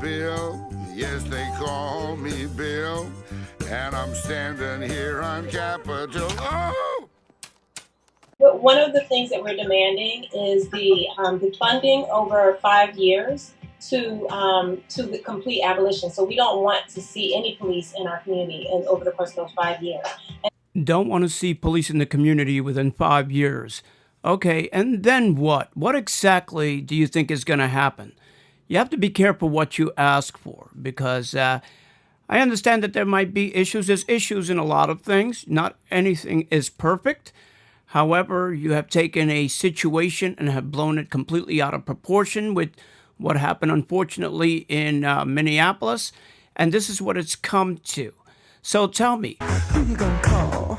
Bill. Yes, they call me Bill. And I'm standing here on Capitol. Oh! But one of the things that we're demanding is the funding over 5 years to the complete abolition. So we don't want to see any police in our community over the course of those 5 years. Don't want to see police in the community within 5 years. Okay, and then what? What exactly do you think is going to happen? You have to be careful what you ask for because I understand that there might be issues. There's issues in a lot of things. Not anything is perfect. However, you have taken a situation and have blown it completely out of proportion with what happened, unfortunately, in Minneapolis. And this is what it's come to. So tell me, who you gonna call?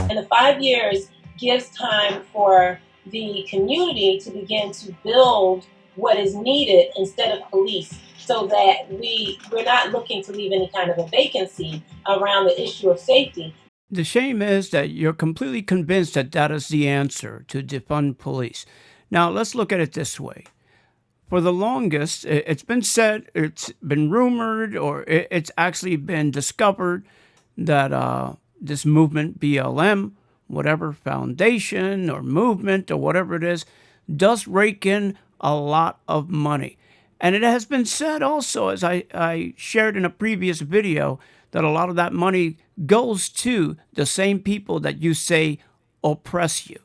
And the 5 years gives time for the community to begin to build what is needed instead of police, so that we're not looking to leave any kind of a vacancy around the issue of safety. The shame is that you're completely convinced that that is the answer to defund police. Now, let's look at it this way. For the longest, it's been said, it's been rumored, or it's actually been discovered that this movement, BLM, whatever foundation or movement or whatever it is, does rake in a lot of money. And it has been said also, as I shared in a previous video, that a lot of that money goes to the same people that you say oppress you.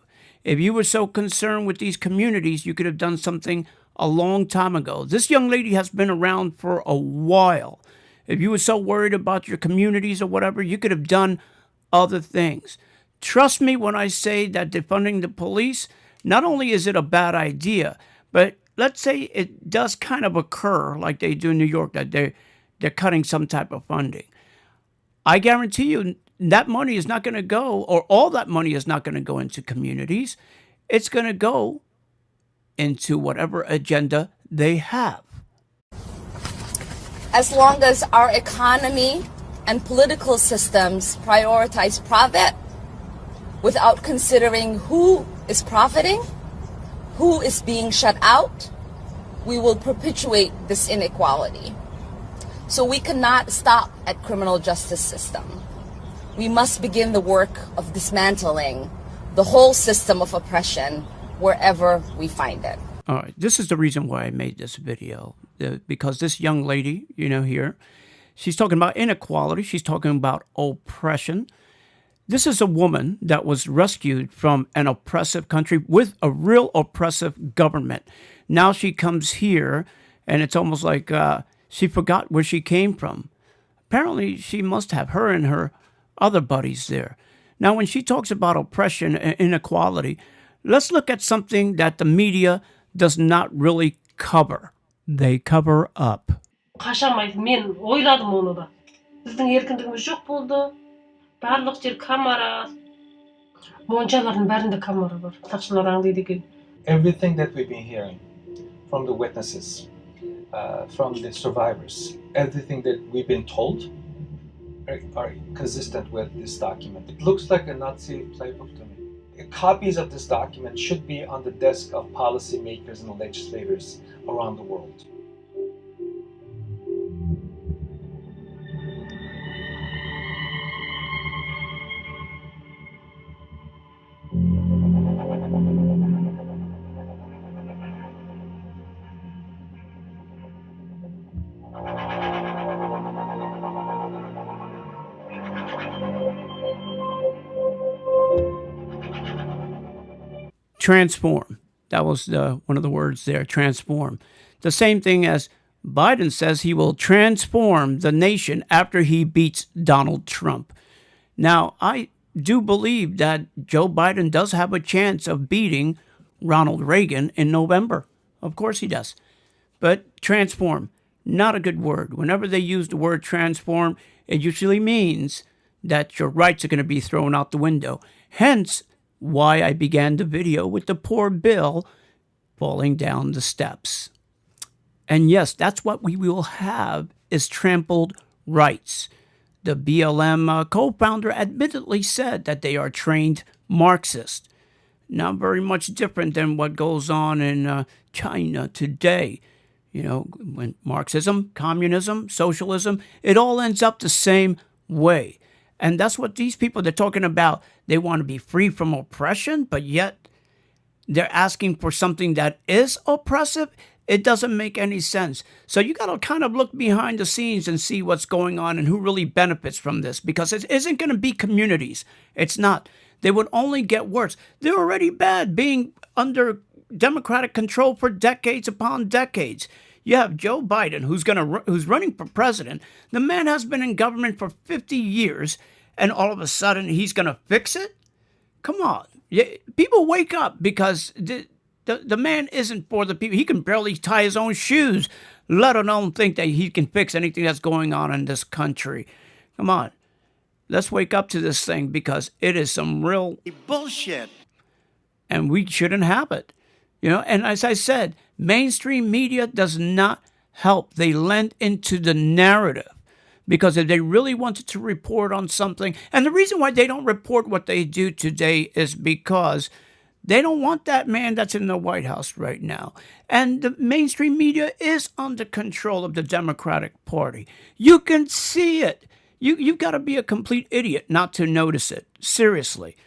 If you were so concerned with these communities, you could have done something a long time ago. This young lady has been around for a while. If you were so worried about your communities or whatever, you could have done other things. Trust me when I say that defunding the police, not only is it a bad idea, but let's say it does kind of occur like they do in New York, that they're cutting some type of funding. I guarantee you that money is not going to go, or all that money is not going to go into communities. It's going to go into whatever agenda they have. As long as our economy and political systems prioritize profit without considering who is profiting, who is being shut out, we will perpetuate this inequality. So we cannot stop at criminal justice system. We must begin the work of dismantling the whole system of oppression wherever we find it. All right, this is the reason why I made this video, because this young lady, here, she's talking about inequality. She's talking about oppression. This is a woman that was rescued from an oppressive country with a real oppressive government. Now she comes here, and it's almost like she forgot where she came from. Apparently, she must have her and her other buddies there. Now, when she talks about oppression and inequality, let's look at something that the media does not really cover. They cover up. Қашамайды, мен ойладым оны да. Біздің еркіндігіміз жоқ болды. Барлық жер камера. Моншалардың бәрінде камера бар. Сақшылар аңдиды екен. Everything that we've been hearing from the witnesses, from the survivors, everything that we've been told are consistent with this document. It looks like a Nazi playbook to me. Copies of this document should be on the desk of policymakers and legislators around the world. Transform. That was one of the words there, transform. The same thing as Biden says he will transform the nation after he beats Donald Trump. Now, I do believe that Joe Biden does have a chance of beating Ronald Reagan in November. Of course he does. But transform, not a good word. Whenever they use the word transform, it usually means that your rights are going to be thrown out the window. Hence, why I began the video with the poor Bill falling down the steps. And yes, that's what we will have, is trampled rights. The BLM co-founder admittedly said that they are trained Marxists. Not very much different than what goes on in China today. You know, when Marxism, communism, socialism, it all ends up the same way. And that's what these people, they're talking about. They want to be free from oppression, but yet they're asking for something that is oppressive. It doesn't make any sense. So you got to kind of look behind the scenes and see what's going on and who really benefits from this, because it isn't going to be communities. It's not. They would only get worse. They're already bad, being under Democratic control for decades upon decades. You have Joe Biden, who's running for president. The man has been in government for 50 years, and all of a sudden he's going to fix it? Come on. People wake up, because the man isn't for the people. He can barely tie his own shoes, let alone think that he can fix anything that's going on in this country. Come on. Let's wake up to this thing, because it is some real bullshit. And we shouldn't have it. You know, and as I said, mainstream media does not help. They lend into the narrative, because if they really wanted to report on something, and the reason why they don't report what they do today is because they don't want that man that's in the White House right now. And the mainstream media is under control of the Democratic Party. You can see it. You've got to be a complete idiot not to notice it. Seriously.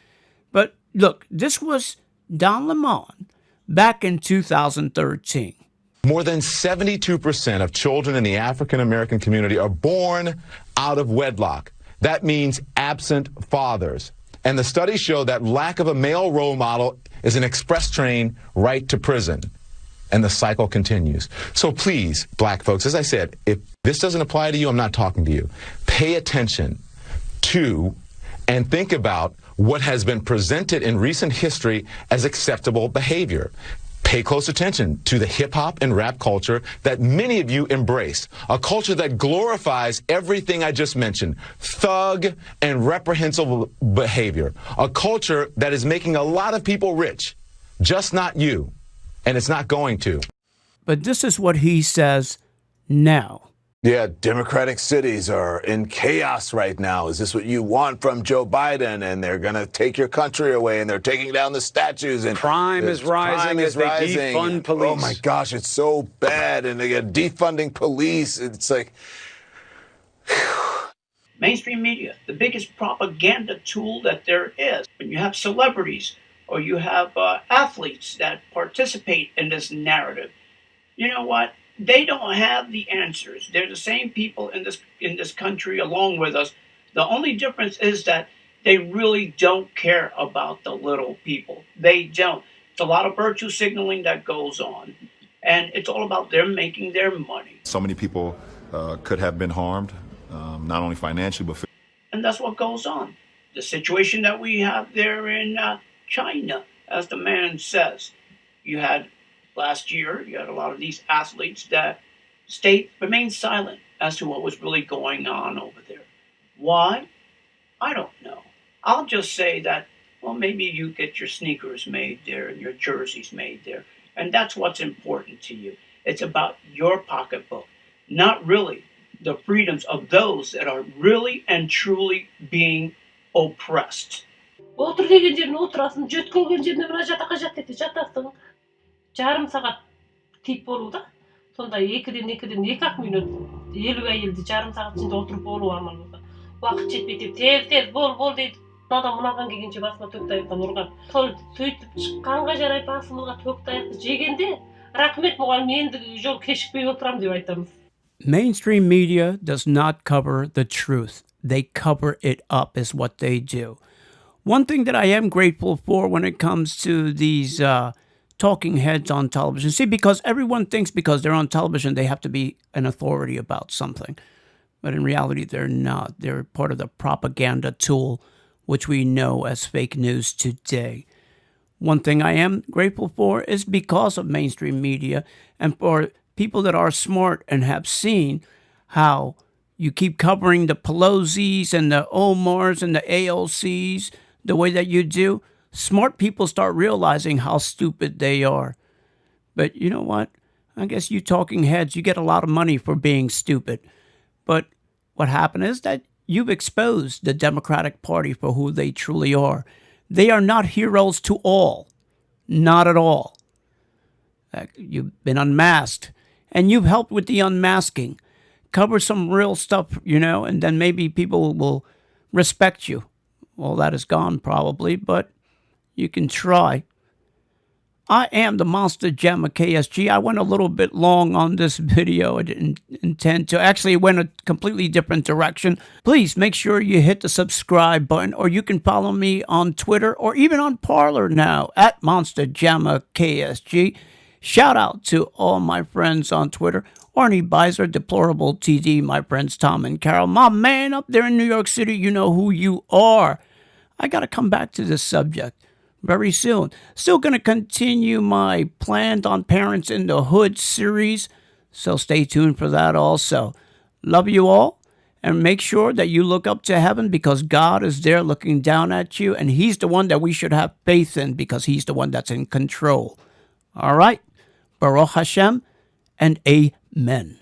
But look, this was Don Lemon back in 2013. More than 72% of children in the African American community are born out of wedlock. That means absent fathers. And the studies show that lack of a male role model is an express train right to prison. And the cycle continues. So please, black folks, as I said, if this doesn't apply to you, I'm not talking to you. Pay attention to and think about what has been presented in recent history as acceptable behavior. Pay close attention to the hip-hop and rap culture that many of you embrace, a culture that glorifies everything I just mentioned, thug and reprehensible behavior, a culture that is making a lot of people rich, just not you, and it's not going to. But this is what he says now. Yeah, Democratic cities are in chaos right now. Is this what you want from Joe Biden? And they're going to take your country away, and they're taking down the statues. And Crime is rising as they defund police. Oh, my gosh, it's so bad. And they get defunding police. It's like... Mainstream media, the biggest propaganda tool that there is. When you have celebrities or you have athletes that participate in this narrative, you know what? They don't have the answers. They're the same people in this country along with us. The only difference is that they really don't care about the little people. They don't. It's a lot of virtue signaling that goes on. And it's all about them making their money. So many people could have been harmed, not only financially, but physically. And that's what goes on. The situation that we have there in China, as the man says. You had last year, you had a lot of these athletes that remained silent as to what was really going on over there. Why? I don't know. I'll just say that, well, maybe you get your sneakers made there and your jerseys made there. And that's what's important to you. It's about your pocketbook, not really the freedoms of those that are really and truly being oppressed. Отыр деген жеріне отырасың, жөткенген жеріне мына жатаққа жат десе жатасың. Жарым сағат тип болу да. Сонда 2-2.5 минут 50 әйелді жарым сағат ішінде отырып болу амал болса. Уақыт жетпей тез бол дейді. Мынаған келгенше басына төк таяқтан ұрған. Сол сөйтіп шыққанға жарай басымызға төк таяқты жегенде, рахмет мұғалім, ендігі жол кешікпей отырам деп айтамыз. Mainstream media does not cover the truth. They cover it up is what they do. One thing that I am grateful for when it comes to these talking heads on television, see, because everyone thinks because they're on television, they have to be an authority about something. But in reality, they're not. They're part of the propaganda tool, which we know as fake news today. One thing I am grateful for is because of mainstream media and for people that are smart and have seen how you keep covering the Pelosi's and the Omars and the AOC's the way that you do, smart people start realizing how stupid they are. But you know what? I guess you talking heads, you get a lot of money for being stupid. But what happened is that you've exposed the Democratic Party for who they truly are. They are not heroes to all. Not at all. You've been unmasked. and you've helped with the unmasking. Cover some real stuff, and then maybe people will respect you. Well, that is gone probably, but you can try. I am the Monster Jammer KSG. I went a little bit long on this video. I didn't intend to. Actually, it went a completely different direction. Please make sure you hit the subscribe button, or you can follow me on Twitter or even on Parler now at Monster Jammer KSG. Shout out to all my friends on Twitter. Arnie Beiser, Deplorable TD, my friends Tom and Carol. My man up there in New York City, you know who you are. I got to come back to this subject very soon. Still going to continue my Planned on Parents in the Hood series, so stay tuned for that also. Love you all, and make sure that you look up to heaven because God is there looking down at you, and He's the one that we should have faith in because He's the one that's in control. All right? Baruch Hashem and Amen.